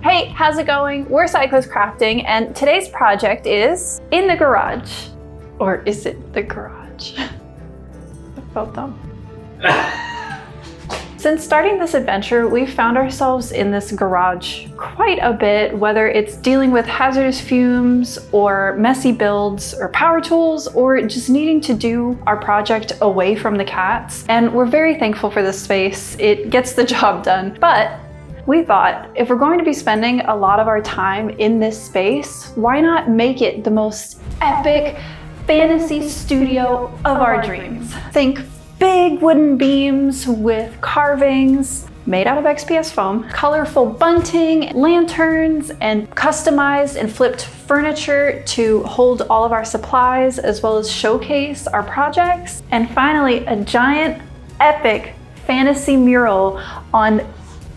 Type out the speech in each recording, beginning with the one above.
Hey, how's it going? We're SideQuestCrafting, and today's project is in the garage. Or is it the garage? I felt dumb. Since starting this adventure, we've found ourselves in this garage quite a bit, whether it's dealing with hazardous fumes or messy builds or power tools, or just needing to do our project away from the cats. And we're very thankful for this space. It gets the job done. But we thought, if we're going to be spending a lot of our time in this space, why not make it the most epic fantasy studio of our dreams? Think big wooden beams with carvings made out of XPS foam, colorful bunting, lanterns, and customized and flipped furniture to hold all of our supplies as well as showcase our projects. And finally, a giant epic fantasy mural on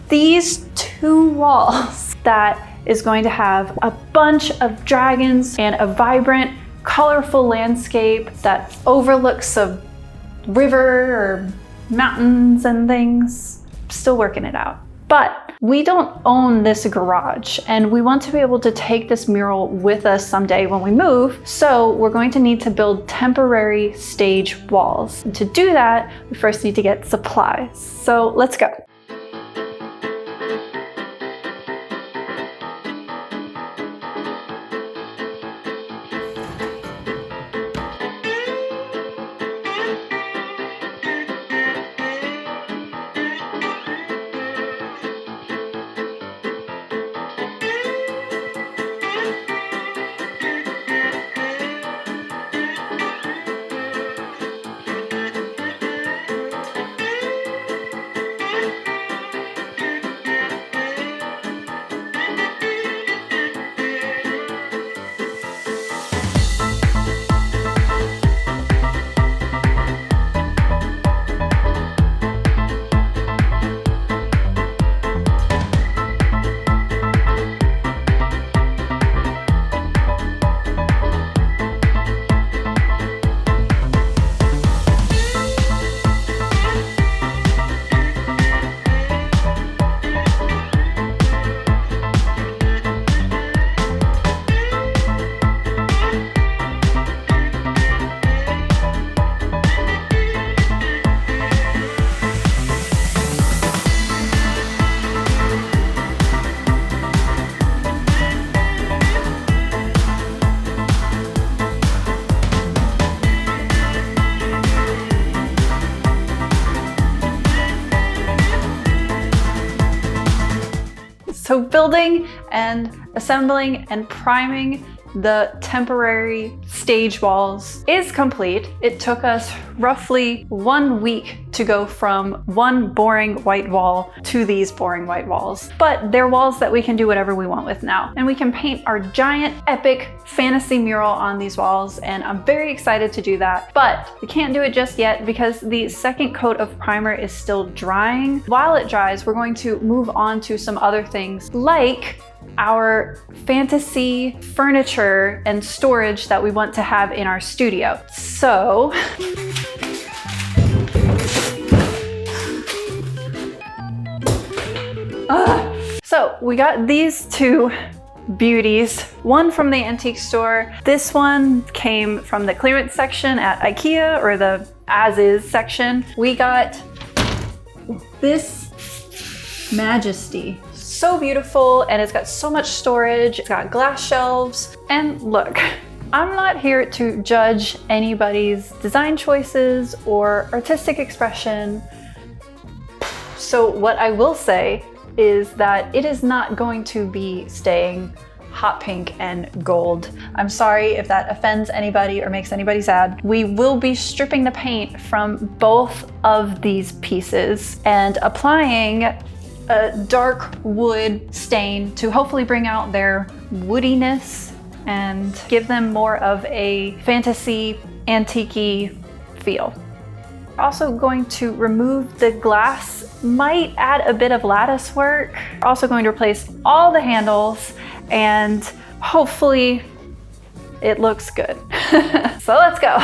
these two walls that is going to have a bunch of dragons and a vibrant, colorful landscape that overlooks a river or mountains and things. Still working it out. But we don't own this garage, and we want to be able to take this mural with us someday when we move, so we're going to need to build temporary stage walls. And to do that, we first need to get supplies. So let's go. So building and assembling and priming the temporary stage walls is complete. It took us roughly 1 week to go from one boring white wall to these boring white walls. But they're walls that we can do whatever we want with now. And we can paint our giant epic fantasy mural on these walls, and I'm very excited to do that. But we can't do it just yet because the second coat of primer is still drying. While it dries, we're going to move on to some other things like our fantasy furniture and storage that we want to have in our studio. So so we got these two beauties, one from the antique store. This one came from the clearance section at IKEA, or the as-is section. We got this majesty. So beautiful, and it's got so much storage. It's got glass shelves. And look, I'm not here to judge anybody's design choices or artistic expression. So what I will say is that it is not going to be staying hot pink and gold. I'm sorry if that offends anybody or makes anybody sad. We will be stripping the paint from both of these pieces and applying a dark wood stain to hopefully bring out their woodiness and give them more of a fantasy, antique-y feel. Also going to remove the glass, might add a bit of lattice work. Also going to replace all the handles, and hopefully it looks good. So let's go.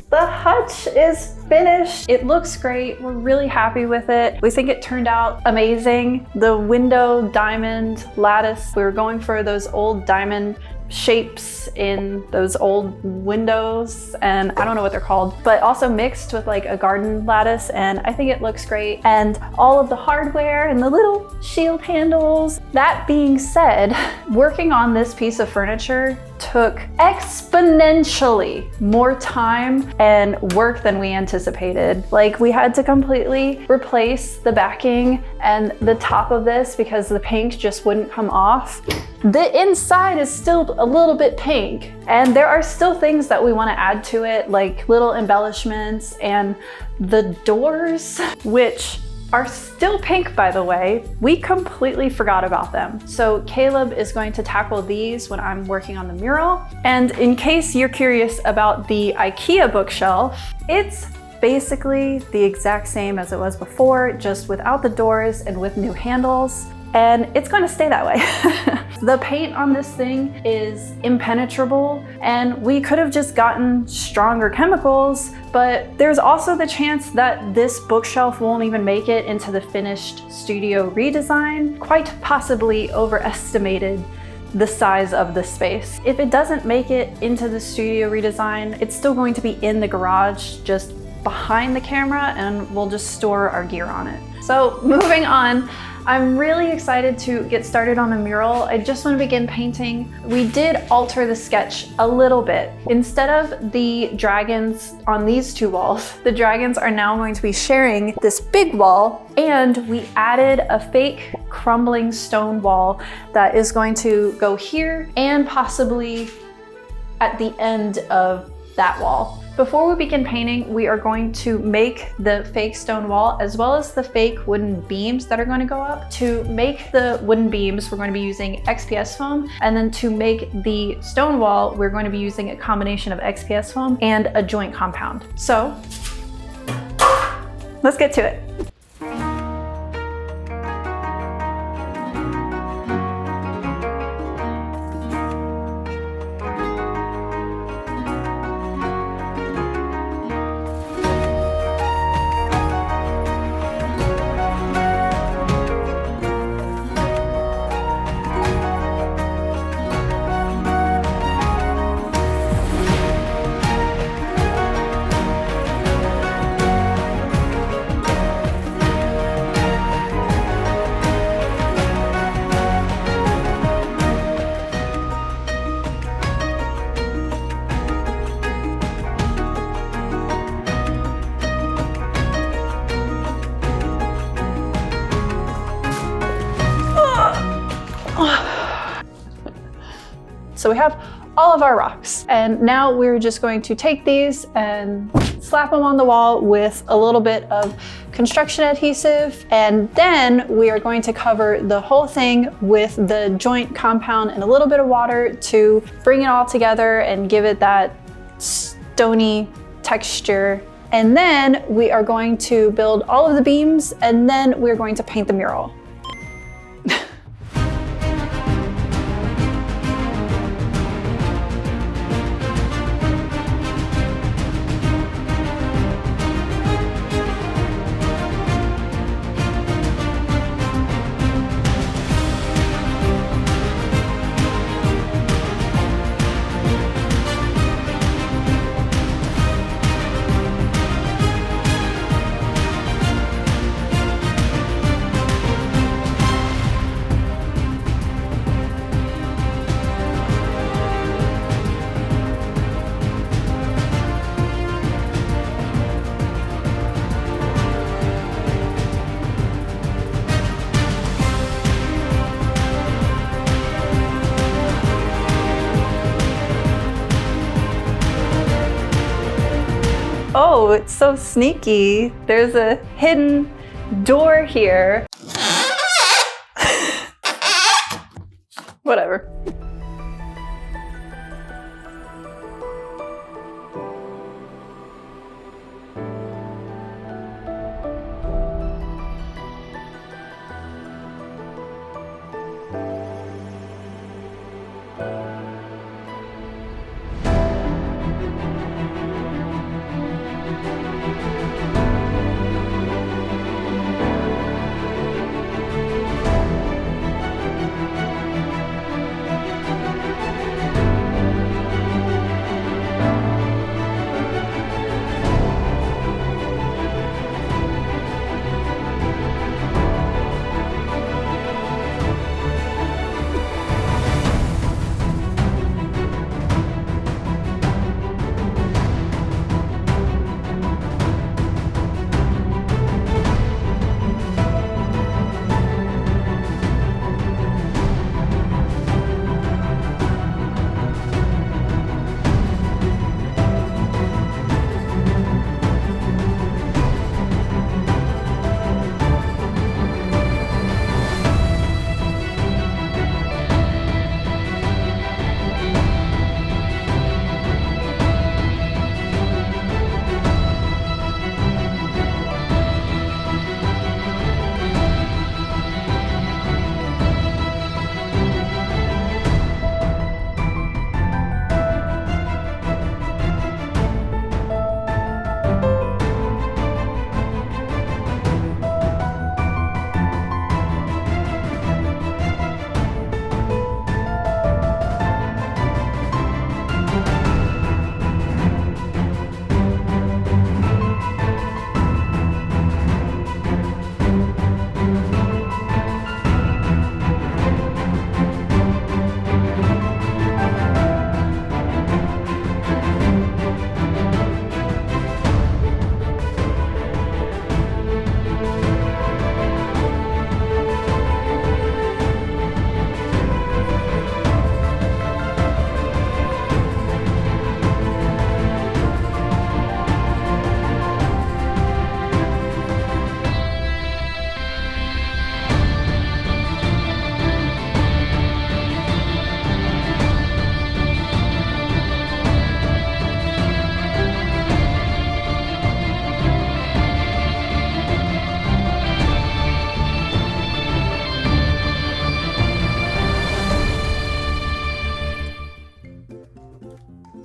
The hutch is finished. It looks great. We're really happy with it. We think it turned out amazing. The window diamond lattice, we were going for those old diamond shapes in those old windows, and I don't know what they're called, but also mixed with like a garden lattice, and I think it looks great. And all of the hardware and the little shield handles. That being said, working on this piece of furniture took exponentially more time and work than we anticipated. Like, we had to completely replace the backing and the top of this because the paint just wouldn't come off. The inside is still a little bit pink, and there are still things that we want to add to it, like little embellishments, and the doors, which are still pink, by the way. We completely forgot about them. So Caleb is going to tackle these when I'm working on the mural. And in case you're curious about the IKEA bookshelf, it's basically the exact same as it was before, just without the doors and with new handles. And it's going to stay that way. The paint on this thing is impenetrable, and we could have just gotten stronger chemicals, but there's also the chance that this bookshelf won't even make it into the finished studio redesign. Quite possibly overestimated the size of the space. If it doesn't make it into the studio redesign, it's still going to be in the garage, just behind the camera, and we'll just store our gear on it. So moving on, I'm really excited to get started on the mural. I just want to begin painting. We did alter the sketch a little bit. Instead of the dragons on these two walls, the dragons are now going to be sharing this big wall, and we added a fake crumbling stone wall that is going to go here and possibly at the end of that wall. Before we begin painting, we are going to make the fake stone wall as well as the fake wooden beams that are going to go up. To make the wooden beams, we're going to be using XPS foam, and then to make the stone wall, we're going to be using a combination of XPS foam and a joint compound. So let's get to it. So we have all of our rocks, and now we're just going to take these and slap them on the wall with a little bit of construction adhesive, and then we are going to cover the whole thing with the joint compound and a little bit of water to bring it all together and give it that stony texture. And then we are going to build all of the beams, and then we're going to paint the mural. Oh, it's so sneaky. There's a hidden door here. Whatever.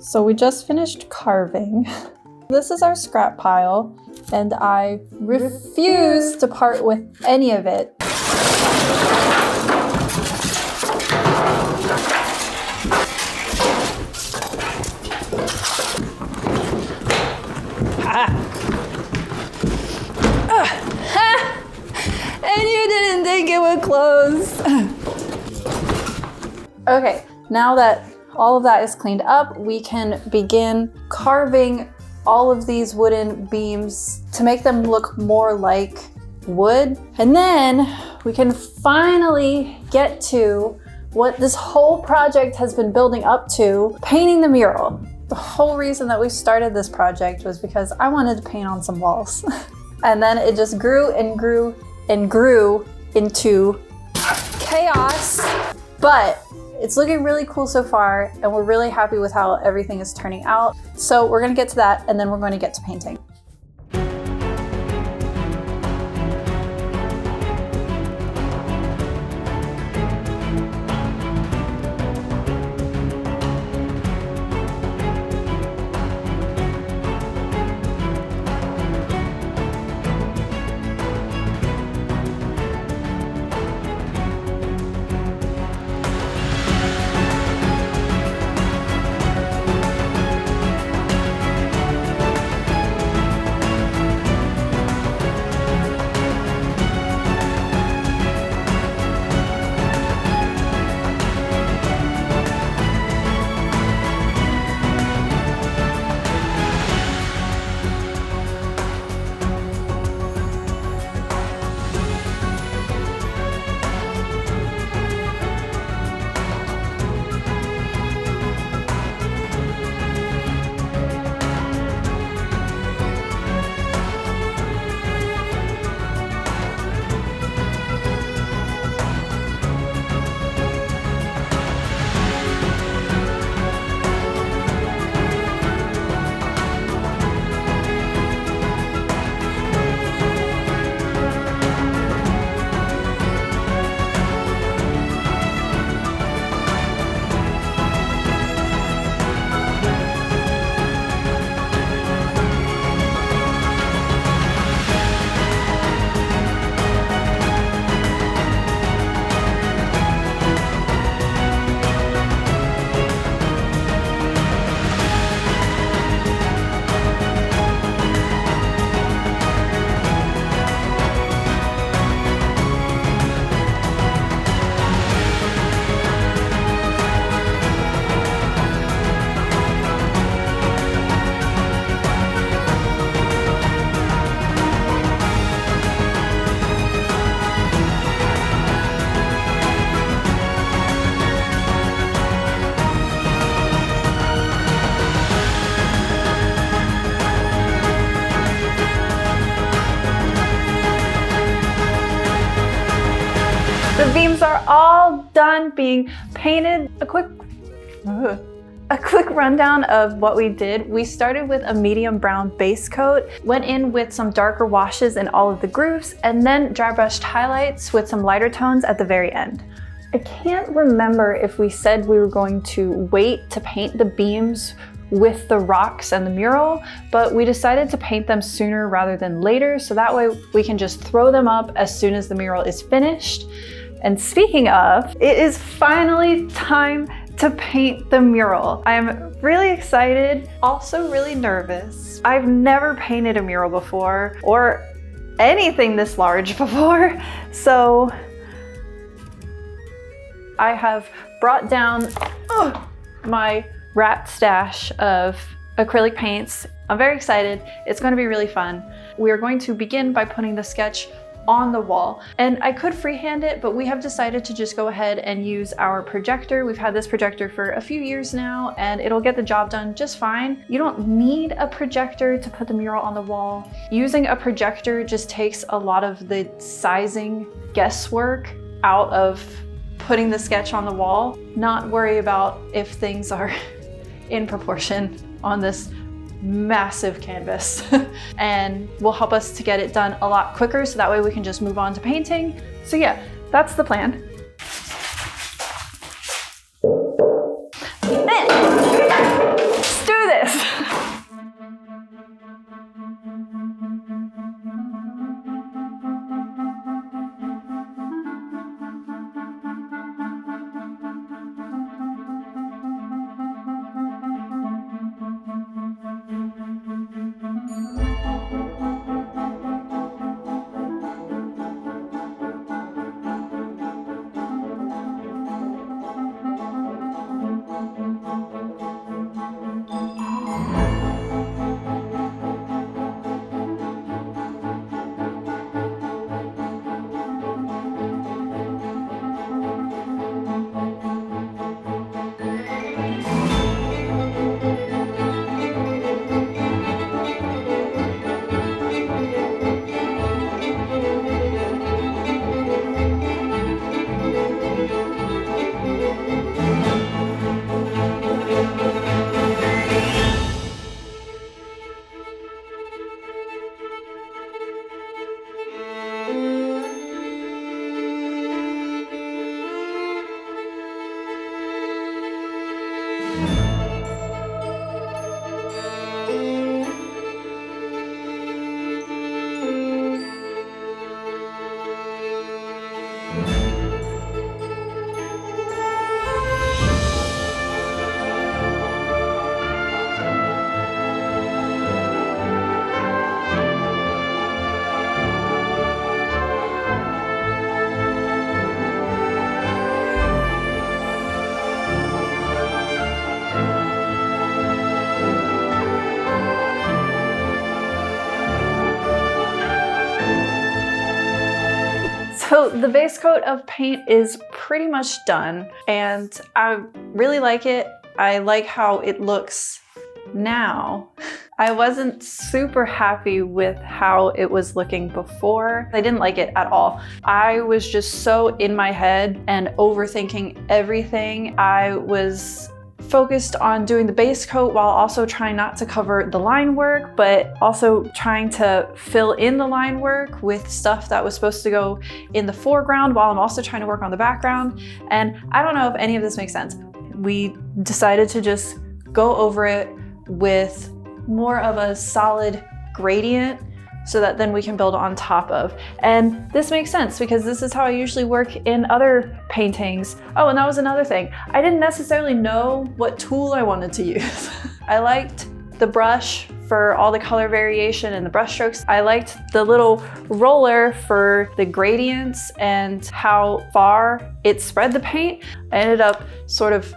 So we just finished carving. This is our scrap pile, and I refuse to part with any of it. And you didn't think it would close. Okay, now that all of that is cleaned up, we can begin carving all of these wooden beams to make them look more like wood. And then we can finally get to what this whole project has been building up to, painting the mural. The whole reason that we started this project was because I wanted to paint on some walls. And then it just grew and grew and grew into chaos. But it's looking really cool so far, and we're really happy with how everything is turning out. So we're gonna get to that, and then we're going to get to painting. The beams are all done being painted. A quick rundown of what we did. We started with a medium brown base coat, went in with some darker washes in all of the grooves, and then dry brushed highlights with some lighter tones at the very end. I can't remember if we said we were going to wait to paint the beams with the rocks and the mural, but we decided to paint them sooner rather than later, so that way we can just throw them up as soon as the mural is finished. And speaking of, it is finally time to paint the mural. I'm really excited, also really nervous. I've never painted a mural before, or anything this large before, so I have brought down my rat stash of acrylic paints. I'm very excited. It's going to be really fun. We are going to begin by putting the sketch on the wall. And I could freehand it, but we have decided to just go ahead and use our projector. We've had this projector for a few years now, and it'll get the job done just fine. You don't need a projector to put the mural on the wall. Using a projector just takes a lot of the sizing guesswork out of putting the sketch on the wall. Not worry about if things are in proportion on this massive canvas and will help us to get it done a lot quicker, so that way we can just move on to painting. So yeah, that's the plan. Let's do this. So the base coat of paint is pretty much done, and I really like it. I like how it looks now. I wasn't super happy with how it was looking before. I didn't like it at all. I was just so in my head and overthinking everything. I was focused on doing the base coat while also trying not to cover the line work, but also trying to fill in the line work with stuff that was supposed to go in the foreground while I'm also trying to work on the background. And I don't know if any of this makes sense. We decided to just go over it with more of a solid gradient so that then we can build on top of. And this makes sense because this is how I usually work in other paintings. Oh, and that was another thing. I didn't necessarily know what tool I wanted to use. I liked the brush for all the color variation and the brush strokes. I liked the little roller for the gradients and how far it spread the paint. I ended up sort of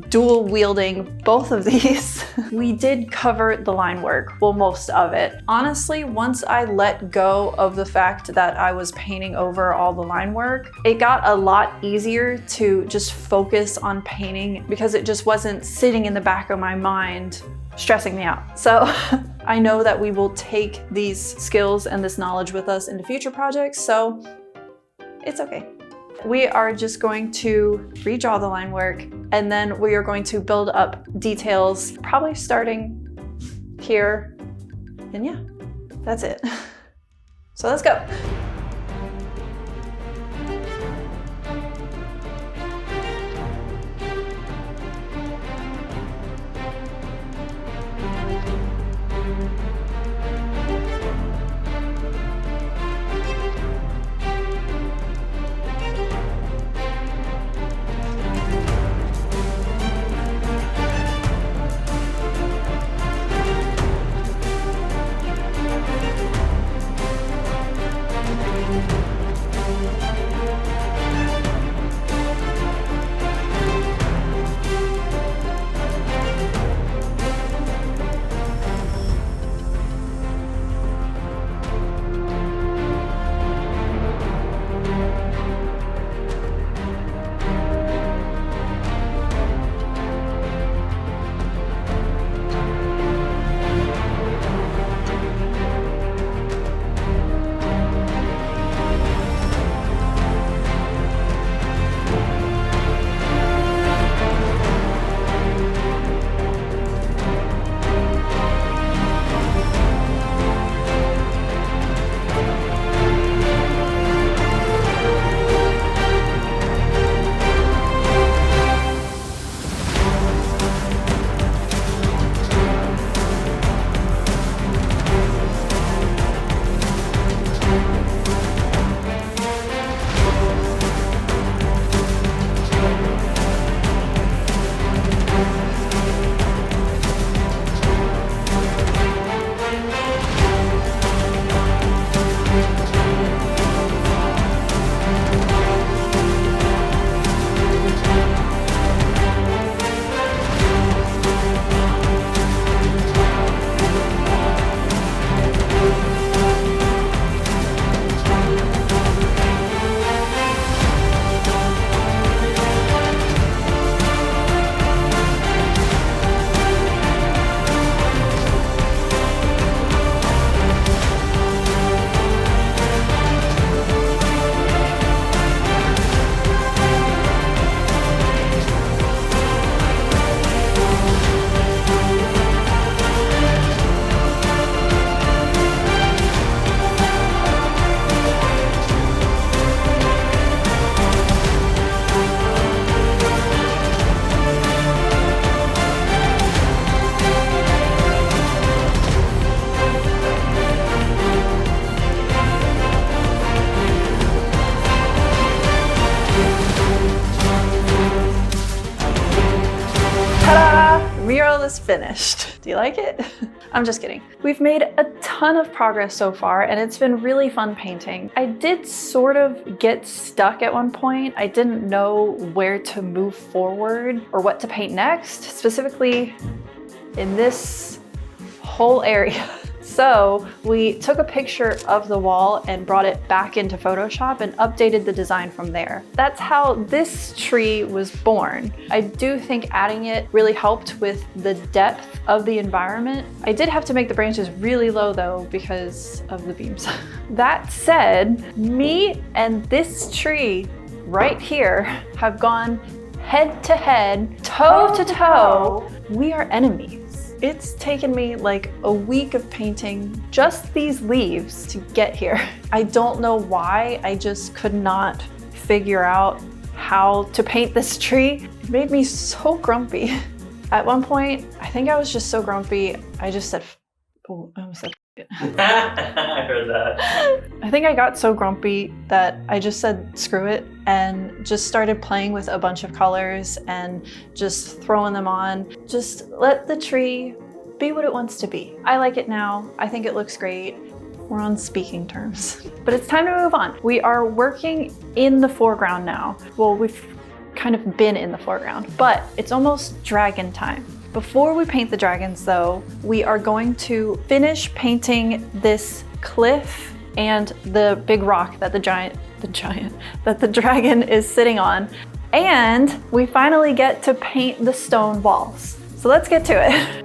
dual wielding both of these. We did cover the line work, well, most of it. Honestly, once I let go of the fact that I was painting over all the line work, it got a lot easier to just focus on painting because it just wasn't sitting in the back of my mind stressing me out. So I know that we will take these skills and this knowledge with us into future projects, so it's okay. We are just going to redraw the line work, and then we are going to build up details, probably starting here. And yeah, that's it. So let's go. Mural is finished. Do you like it? I'm just kidding. We've made a ton of progress so far, and it's been really fun painting. I did sort of get stuck at one point. I didn't know where to move forward or what to paint next, specifically in this whole area. So we took a picture of the wall and brought it back into Photoshop and updated the design from there. That's how this tree was born. I do think adding it really helped with the depth of the environment. I did have to make the branches really low though because of the beams. That said, me and this tree right here have gone head to head, toe to toe. We are enemies. It's taken me like a week of painting just these leaves to get here. I don't know why, I just could not figure out how to paint this tree. It made me so grumpy. At one point, I think I was just so grumpy, I just said, oh, I almost said it. I heard that. I think I got so grumpy that I just said screw it and just started playing with a bunch of colors and just throwing them on. Just let the tree be what it wants to be. I like it now. I think it looks great. We're on speaking terms. But it's time to move on. We are working in the foreground now. Well, we've kind of been in the foreground, but it's almost dragon time. Before we paint the dragons though, we are going to finish painting this cliff and the big rock that the dragon is sitting on. And we finally get to paint the stone walls. So let's get to it.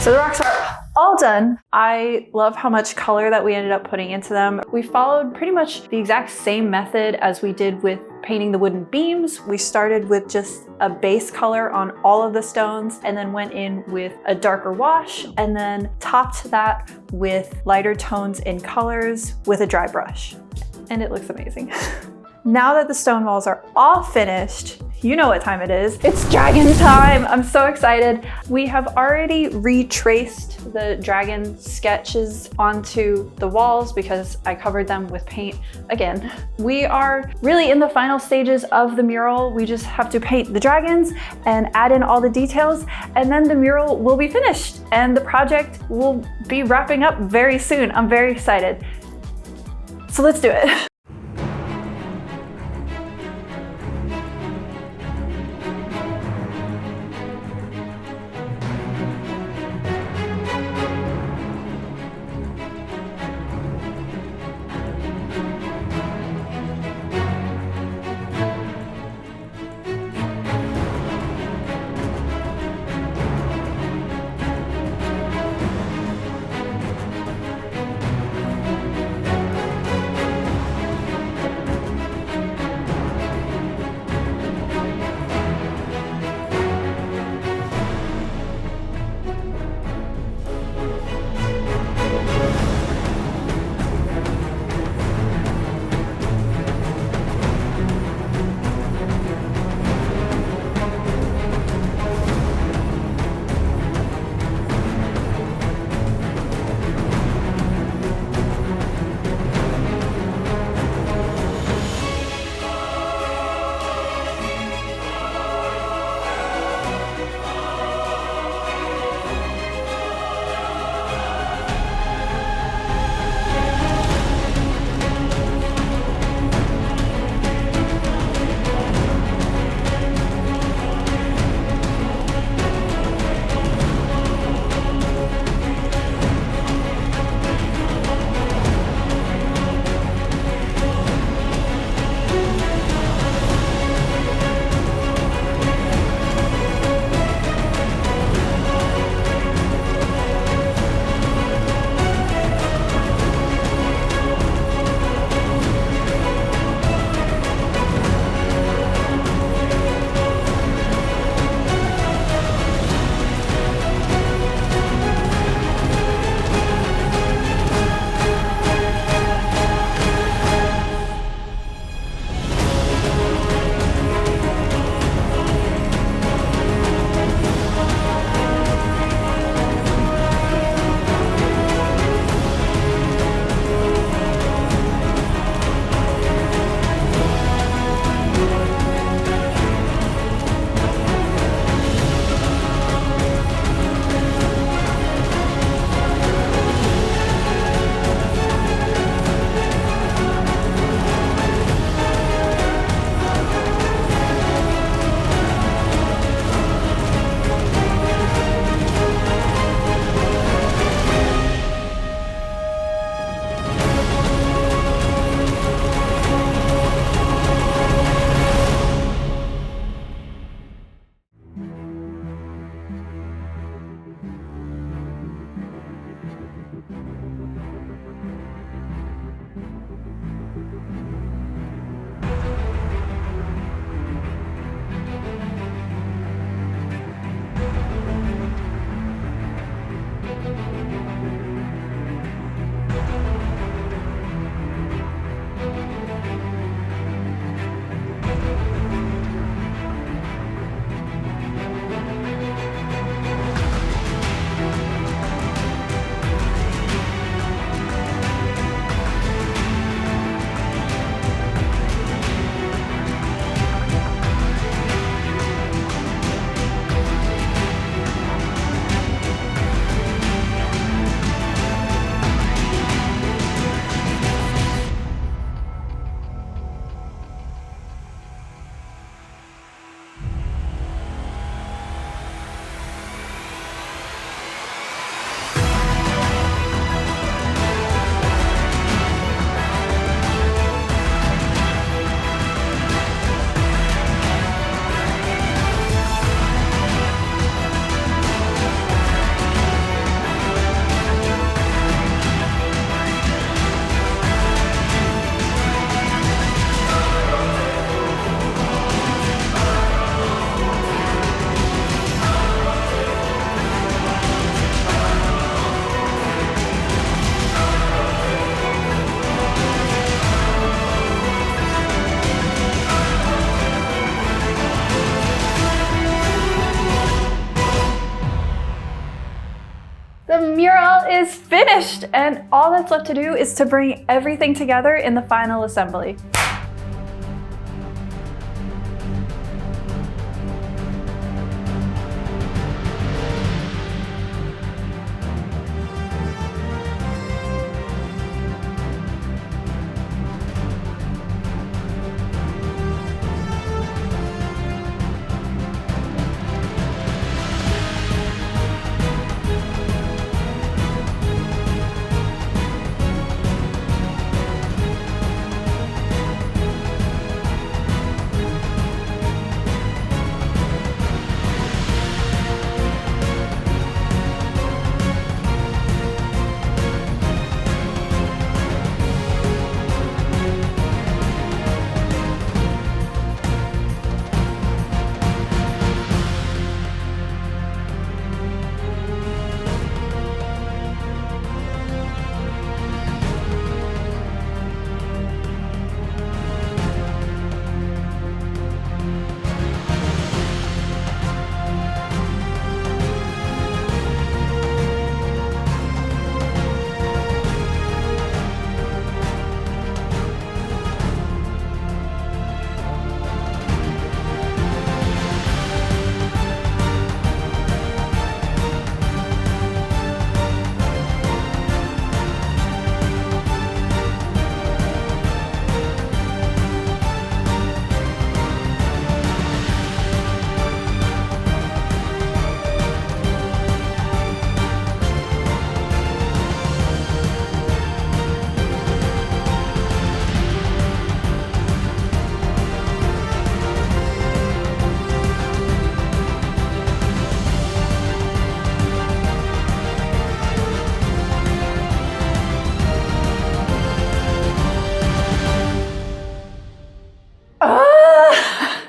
So the rocks are all done. I love how much color that we ended up putting into them. We followed pretty much the exact same method as we did with painting the wooden beams. We started with just a base color on all of the stones and then went in with a darker wash and then topped that with lighter tones in colors with a dry brush. And it looks amazing. Now that the stone walls are all finished, you know what time it is. It's dragon time. I'm so excited. We have already retraced the dragon sketches onto the walls because I covered them with paint again. We are really in the final stages of the mural. We just have to paint the dragons and add in all the details, and then the mural will be finished and the project will be wrapping up very soon. I'm very excited. So let's do it. The mural is finished, and all that's left to do is to bring everything together in the final assembly.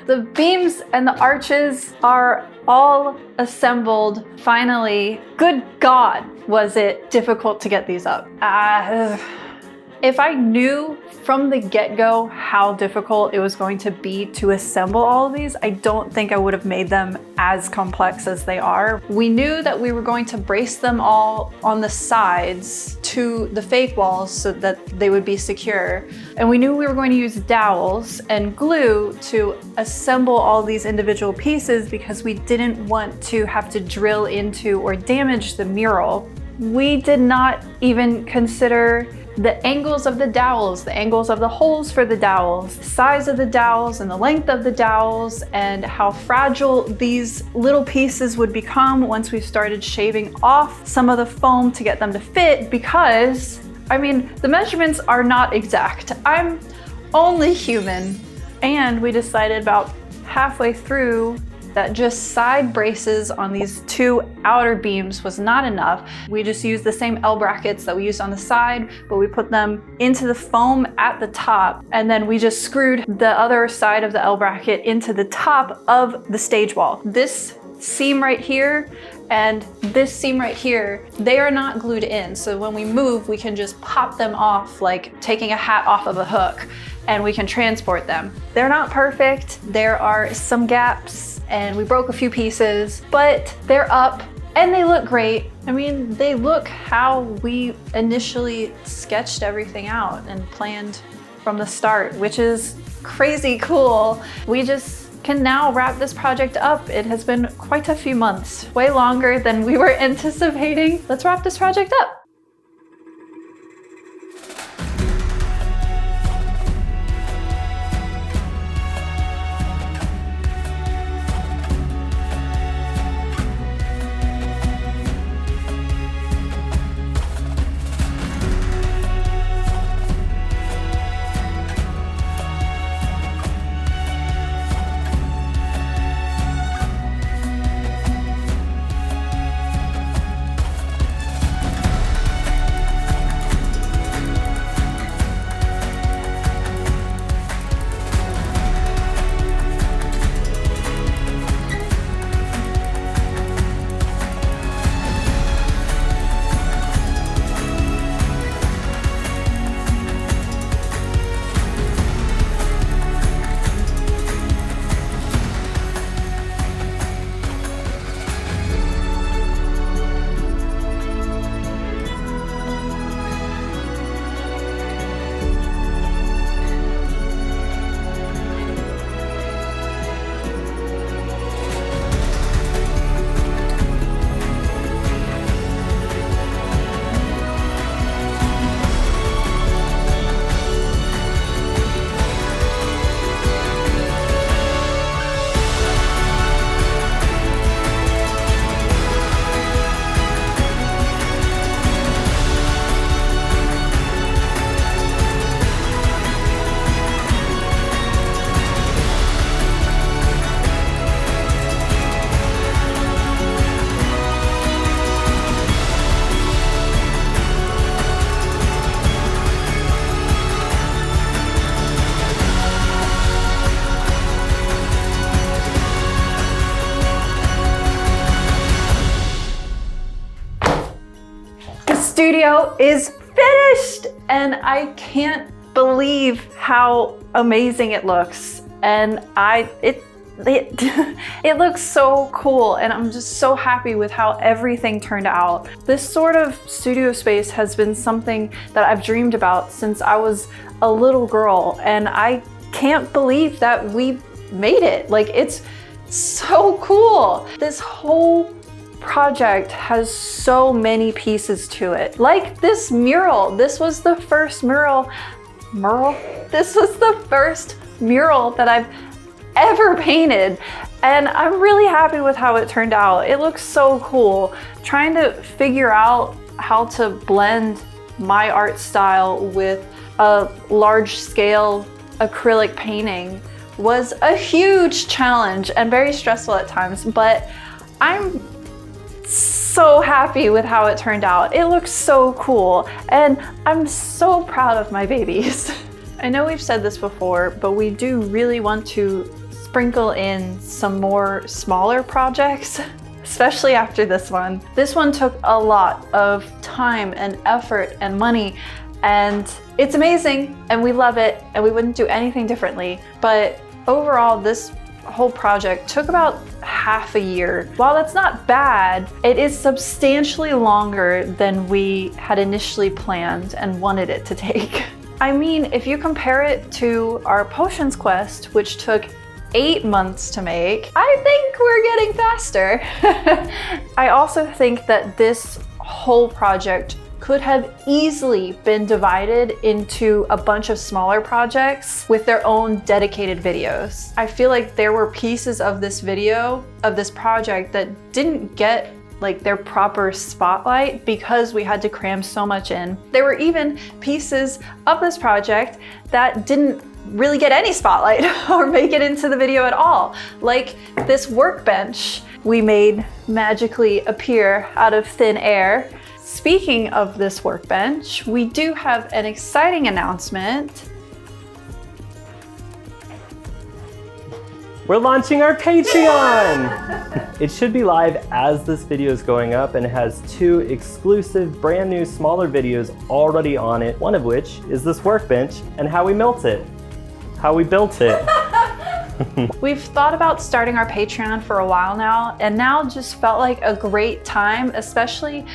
The beams and the arches are all assembled finally. Good God, was it difficult to get these up. If I knew from the get-go how difficult it was going to be to assemble all of these, I don't think I would have made them as complex as they are. We knew that we were going to brace them all on the sides to the fake walls so that they would be secure. And we knew we were going to use dowels and glue to assemble all these individual pieces because we didn't want to have to drill into or damage the mural. We did not even consider the angles of the dowels, the angles of the holes for the dowels, the size of the dowels and the length of the dowels, and how fragile these little pieces would become once we started shaving off some of the foam to get them to fit, because, I mean, the measurements are not exact. I'm only human. And we decided about halfway through that just side braces on these two outer beams was not enough. We just used the same L brackets that we used on the side, but we put them into the foam at the top, and then we just screwed the other side of the L bracket into the top of the stage wall. This seam right here and this seam right here, they are not glued in. So when we move, we can just pop them off like taking a hat off of a hook, and we can transport them. They're not perfect. There are some gaps and we broke a few pieces, but they're up and they look great. I mean, they look how we initially sketched everything out and planned from the start, which is crazy cool. We just can now wrap this project up. It has been quite a few months, way longer than we were anticipating. Let's wrap this project up. studio is finished and I can't believe how amazing it looks. And it looks so cool, and I'm just so happy with how everything turned out. This sort of studio space has been something that I've dreamed about since I was a little girl, and I can't believe that we made it. Like, it's so cool. This whole project has so many pieces to it. Like this mural. This was the first mural. This was the first mural that I've ever painted, and I'm really happy with how it turned out. It looks so cool. Trying to figure out how to blend my art style with a large scale acrylic painting was a huge challenge and very stressful at times, but I'm so happy with how it turned out. It looks so cool, and I'm so proud of my babies. I know we've said this before, but we do really want to sprinkle in some more smaller projects, especially after this one. This one took a lot of time and effort and money, and it's amazing, and we love it, and we wouldn't do anything differently. But overall, this whole project took about half a year. While that's not bad, it is substantially longer than we had initially planned and wanted it to take. I mean, if you compare it to our Potions quest, which took 8 months to make, I think we're getting faster. I also think that this whole project could have easily been divided into a bunch of smaller projects with their own dedicated videos. I feel like there were pieces of this project that didn't get like their proper spotlight because we had to cram so much in. There were even pieces of this project that didn't really get any spotlight or make it into the video at all. Like this workbench we made magically appear out of thin air. Speaking of this workbench, we do have an exciting announcement. We're launching our Patreon! It should be live as this video is going up, and it has 2 exclusive, brand new, smaller videos already on it, one of which is this workbench and how we built it. We've thought about starting our Patreon for a while now, and now just felt like a great time, especially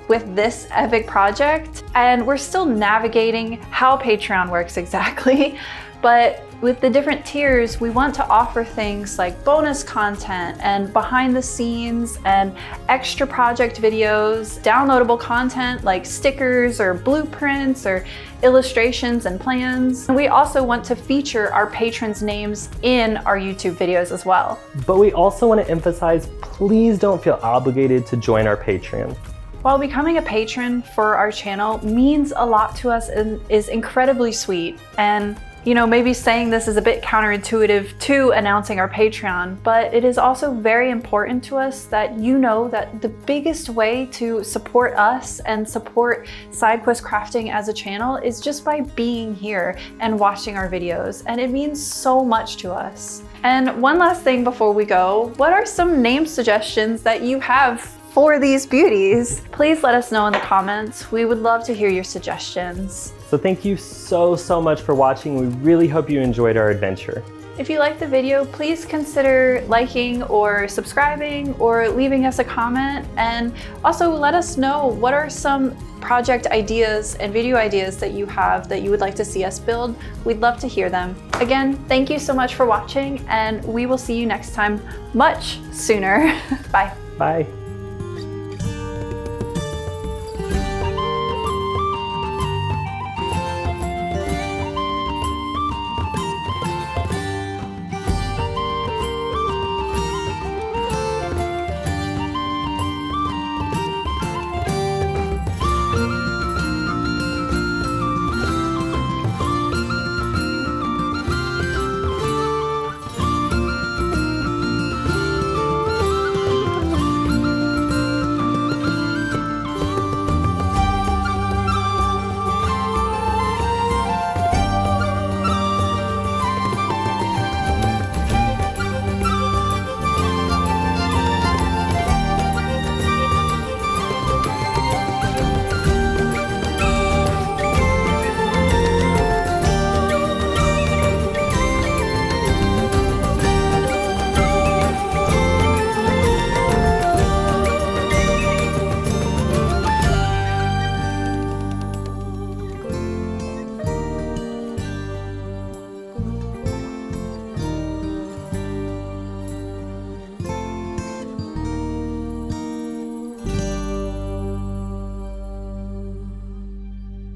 with this epic project. And we're still navigating how Patreon works exactly, but with the different tiers, we want to offer things like bonus content and behind the scenes and extra project videos, downloadable content like stickers or blueprints or illustrations and plans. And we also want to feature our patrons' names in our YouTube videos as well. But we also want to emphasize, please don't feel obligated to join our Patreon. While becoming a patron for our channel means a lot to us and is incredibly sweet, and you know, maybe saying this is a bit counterintuitive to announcing our Patreon, but it is also very important to us that you know that the biggest way to support us and support SideQuestCrafting as a channel is just by being here and watching our videos, and it means so much to us. And one last thing before we go, what are some name suggestions that you have for these beauties? Please let us know in the comments. We would love to hear your suggestions. So thank you so much for watching. We really hope you enjoyed our adventure. If you liked the video, please consider liking or subscribing or leaving us a comment. And also let us know what are some project ideas and video ideas that you have that you would like to see us build. We'd love to hear them. Again, thank you so much for watching, and we will see you next time much sooner. Bye. Bye.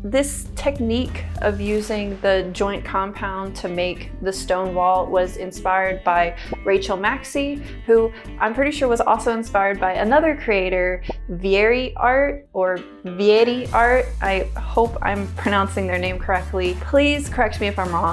This technique of using the joint compound to make the stone wall was inspired by Rachel Maxey, who I'm pretty sure was also inspired by another creator, Vieri Art or Vieri Art. I hope I'm pronouncing their name correctly. Please correct me if I'm wrong.